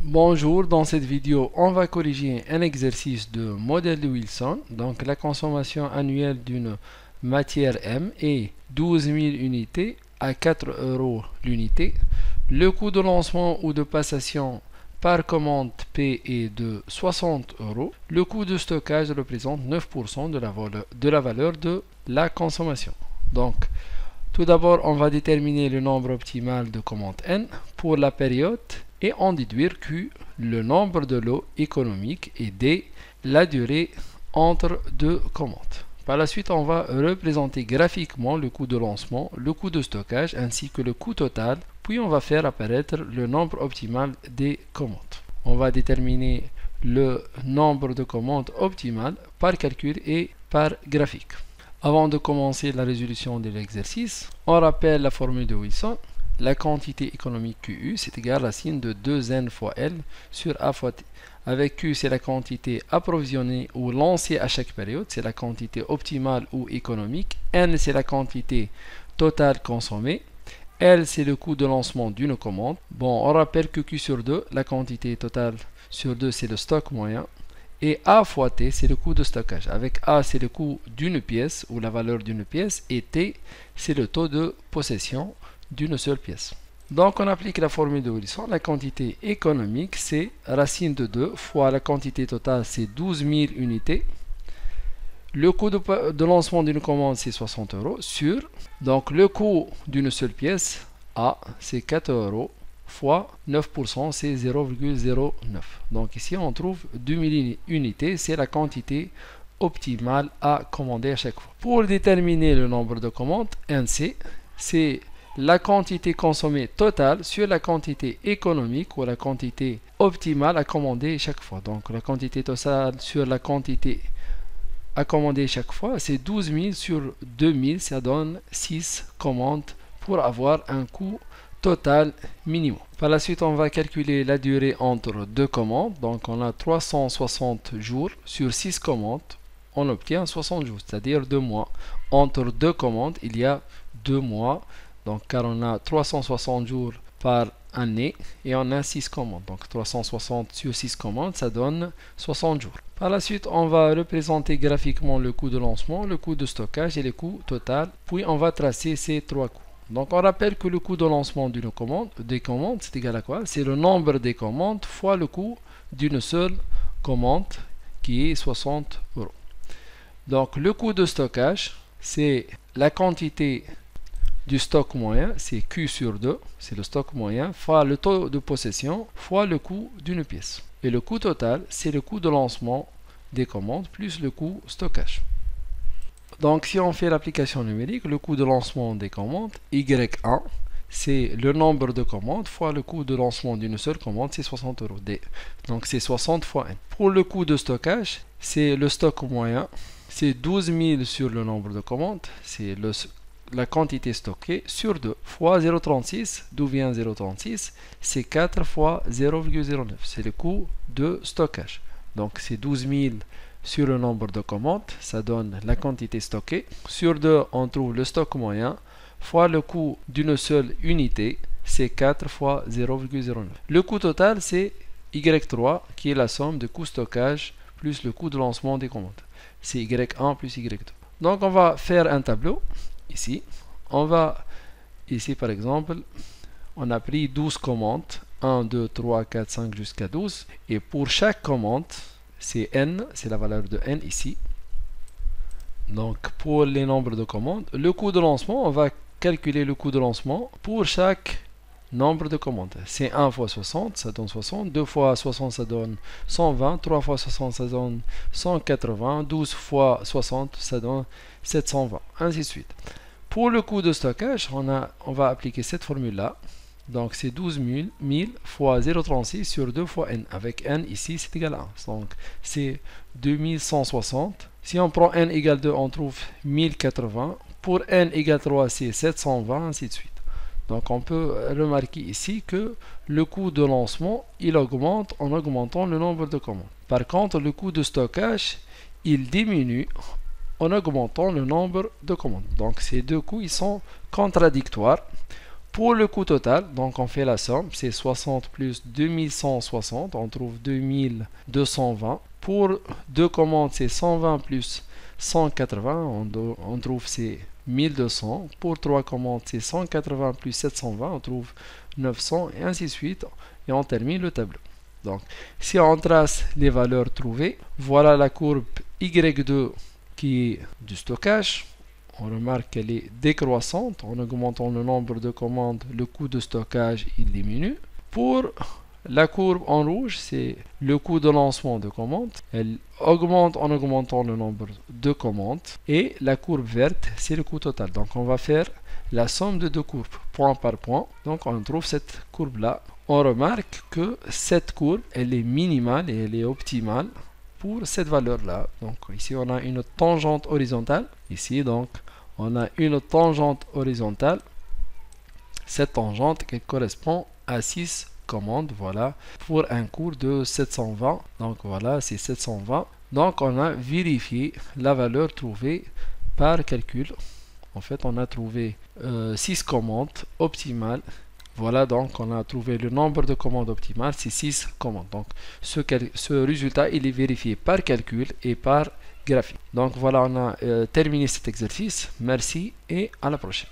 Bonjour, dans cette vidéo, on va corriger un exercice de modèle de Wilson. Donc, la consommation annuelle d'une matière M est 12 000 unités à 4 euros l'unité. Le coût de lancement ou de passation par commande P est de 60 euros. Le coût de stockage représente 9% de la valeur de la consommation. Donc, tout d'abord, on va déterminer le nombre optimal de commandes N pour la période et en déduire Q, le nombre de lots économiques, et D, la durée entre deux commandes. Par la suite, on va représenter graphiquement le coût de lancement, le coût de stockage ainsi que le coût total, puis on va faire apparaître le nombre optimal des commandes. On va déterminer le nombre de commandes optimales par calcul et par graphique. Avant de commencer la résolution de l'exercice, on rappelle la formule de Wilson. La quantité économique QU, c'est égal à racine de 2N fois L sur A fois T. Avec Q, c'est la quantité approvisionnée ou lancée à chaque période, c'est la quantité optimale ou économique. N, c'est la quantité totale consommée. L, c'est le coût de lancement d'une commande. Bon, on rappelle que Q sur 2, la quantité totale sur 2, c'est le stock moyen. Et A fois T, c'est le coût de stockage. Avec A, c'est le coût d'une pièce ou la valeur d'une pièce. Et T, c'est le taux de possession d'une seule pièce. Donc on applique la formule de Wilson. La quantité économique, c'est racine de 2 fois la quantité totale, c'est 12 000 unités. Le coût de lancement d'une commande, c'est 60 euros sur. Donc le coût d'une seule pièce, A, c'est 4 euros fois 9%, c'est 0,09. Donc ici, on trouve 2000 unités, c'est la quantité optimale à commander à chaque fois. Pour déterminer le nombre de commandes, NC, c'est la quantité consommée totale sur la quantité économique ou la quantité optimale à commander chaque fois. Donc la quantité totale sur la quantité à commander chaque fois, c'est 12 000 sur 2000, ça donne 6 commandes pour avoir un coût total minimum. Par la suite, on va calculer la durée entre deux commandes. Donc on a 360 jours sur 6 commandes. On obtient 60 jours, c'est-à-dire 2 mois. Entre deux commandes, il y a 2 mois. Donc, car on a 360 jours par année et on a 6 commandes. Donc, 360 sur 6 commandes, ça donne 60 jours. Par la suite, on va représenter graphiquement le coût de lancement, le coût de stockage et le coût total. Puis, on va tracer ces trois coûts. Donc, on rappelle que le coût de lancement d'une commande, des commandes, c'est égal à quoi? C'est le nombre des commandes fois le coût d'une seule commande qui est 60 euros. Donc, le coût de stockage, c'est la quantité du stock moyen, c'est Q sur 2, c'est le stock moyen, fois le taux de possession, fois le coût d'une pièce. Et le coût total, c'est le coût de lancement des commandes, plus le coût stockage. Donc, si on fait l'application numérique, le coût de lancement des commandes, Y1, c'est le nombre de commandes, fois le coût de lancement d'une seule commande, c'est 60 euros. Donc, c'est 60 fois N. Pour le coût de stockage, c'est le stock moyen, c'est 12 000 sur le nombre de commandes, c'est la quantité stockée sur 2 fois 0,36. D'où vient 0,36? C'est 4 fois 0,09. C'est le coût de stockage. Donc c'est 12 000 sur le nombre de commandes. Ça donne la quantité stockée. Sur 2, on trouve le stock moyen fois le coût d'une seule unité. C'est 4 fois 0,09. Le coût total, c'est Y3 qui est la somme de coût stockage plus le coût de lancement des commandes. C'est Y1 plus Y2. Donc on va faire un tableau. Ici, ici par exemple, on a pris 12 commandes, 1, 2, 3, 4, 5 jusqu'à 12. Et pour chaque commande, c'est N, c'est la valeur de N ici. Donc pour les nombres de commandes, le coût de lancement, on va calculer le coût de lancement pour chaque nombre de commandes. C'est 1 fois 60, ça donne 60. 2 fois 60, ça donne 120. 3 fois 60, ça donne 180. 12 fois 60, ça donne 720. Ainsi de suite. Pour le coût de stockage, on va appliquer cette formule-là. Donc, c'est 12 000 fois 0,36 sur 2 fois N. Avec N, ici, c'est égal à 1. Donc, c'est 2160. Si on prend N égale 2, on trouve 1080. Pour N égale 3, c'est 720, ainsi de suite. Donc, on peut remarquer ici que le coût de lancement, il augmente en augmentant le nombre de commandes. Par contre, le coût de stockage, il diminue en augmentant le nombre de commandes. Donc ces deux coûts ils sont contradictoires. Pour le coût total, donc on fait la somme, c'est 60 plus 2160, on trouve 2220. Pour deux commandes, c'est 120 plus 180, on trouve c'est 1200. Pour trois commandes, c'est 180 plus 720, on trouve 900 et ainsi de suite. Et on termine le tableau. Donc, si on trace les valeurs trouvées, voilà la courbe Y2 qui est du stockage. On remarque qu'elle est décroissante. En augmentant le nombre de commandes, le coût de stockage il diminue. Pour la courbe en rouge, c'est le coût de lancement de commandes. Elle augmente en augmentant le nombre de commandes. Et la courbe verte, c'est le coût total. Donc on va faire la somme de deux courbes, point par point. Donc on trouve cette courbe-là. On remarque que cette courbe, elle est minimale et elle est optimale pour cette valeur-là. Donc ici, on a une tangente horizontale. Ici, donc, on a une tangente horizontale. Cette tangente qui correspond à 6 commandes, voilà, pour un cours de 720. Donc voilà, c'est 720. Donc on a vérifié la valeur trouvée par calcul. En fait, on a trouvé 6 commandes optimales. Voilà, donc on a trouvé le nombre de commandes optimales, c'est 6 commandes. Donc ce résultat, il est vérifié par calcul et par graphique. Donc voilà, on a terminé cet exercice. Merci et à la prochaine.